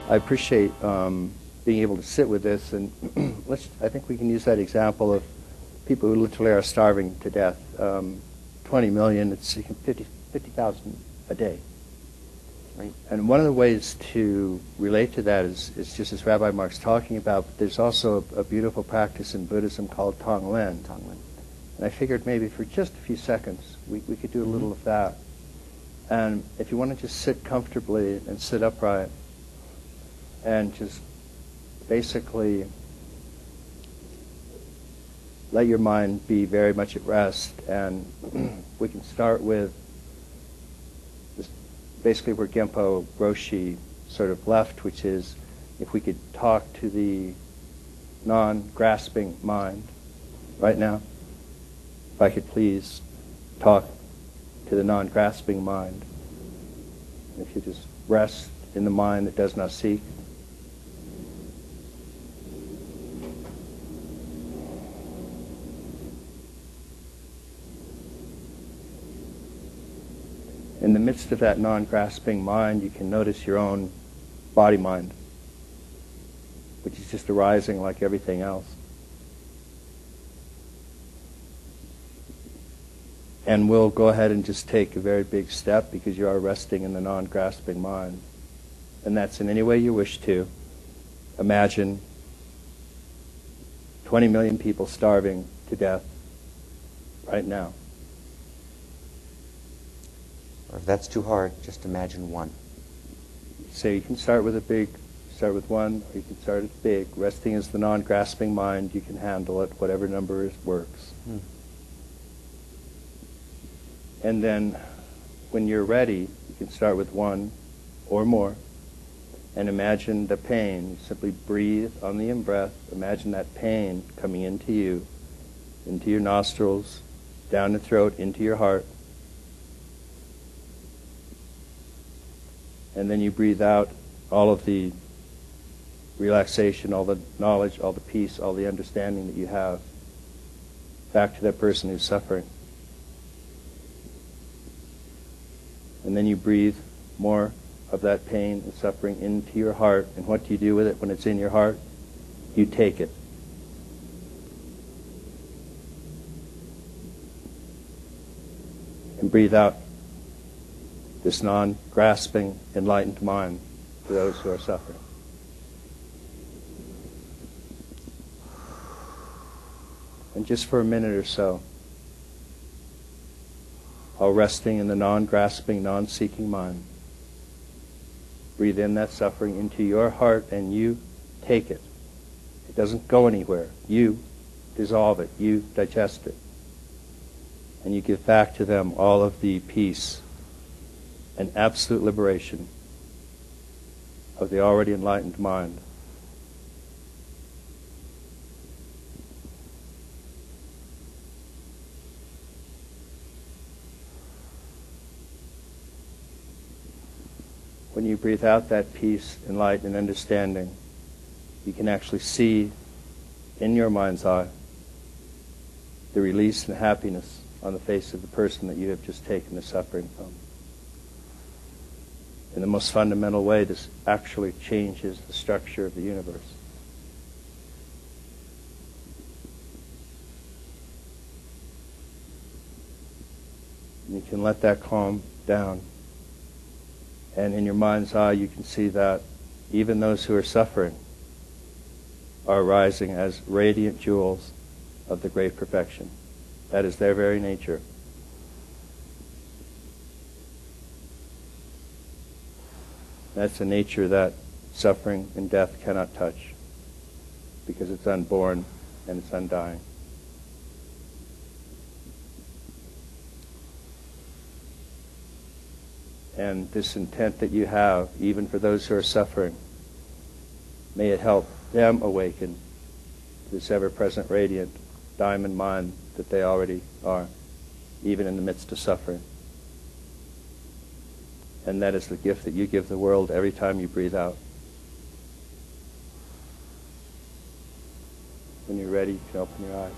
I appreciate being able to sit with this, and I think we can use that example of people who literally are starving to death. 20 million, it's 50,000 a day. Right? And one of the ways to relate to that is just as Rabbi Mark's talking about, but there's also a beautiful practice in Buddhism called Tonglen. And I figured maybe for just a few seconds we could do a little of that. And if you want to just sit comfortably and sit upright and just basically let your mind be very much at rest, and we can start with this, basically where Genpo Roshi sort of left, which is if we could talk to the non-grasping mind right now. If I could please talk to the non-grasping mind. If you just rest in the mind that does not seek. In the midst of that non-grasping mind, you can notice your own body-mind, which is just arising like everything else. And we'll go ahead and just take a very big step because you are resting in the non-grasping mind. And that's in any way you wish to. Imagine 20 million people starving to death right now. Or if that's too hard, just imagine one. So you can start with one, or you can start at big. Resting is the non-grasping mind. You can handle it, whatever number works. And then when you're ready, you can start with one or more. And imagine the pain. You simply breathe on the in-breath. Imagine that pain coming into you, into your nostrils, down the throat, into your heart. And then you breathe out all of the relaxation, all the knowledge, all the peace, all the understanding that you have back to that person who's suffering. And then you breathe more of that pain and suffering into your heart. And what do you do with it when it's in your heart? You take it. And breathe out this non-grasping, enlightened mind to those who are suffering. And just for a minute or so, while resting in the non-grasping, non-seeking mind, breathe in that suffering into your heart and you take it. It doesn't go anywhere. You dissolve it. You digest it. And you give back to them all of the peace and absolute liberation of the already enlightened mind. When you breathe out that peace and light and understanding, you can actually see in your mind's eye the release and happiness on the face of the person that you have just taken the suffering from. In the most fundamental way, this actually changes the structure of the universe. And you can let that calm down. And in your mind's eye, you can see that even those who are suffering are rising as radiant jewels of the great perfection. That is their very nature. That's a nature that suffering and death cannot touch, because it's unborn and it's undying. And this intent that you have, even for those who are suffering, may it help them awaken to this ever-present radiant diamond mind that they already are, even in the midst of suffering. And that is the gift that you give the world every time you breathe out. When you're ready, you can open your eyes.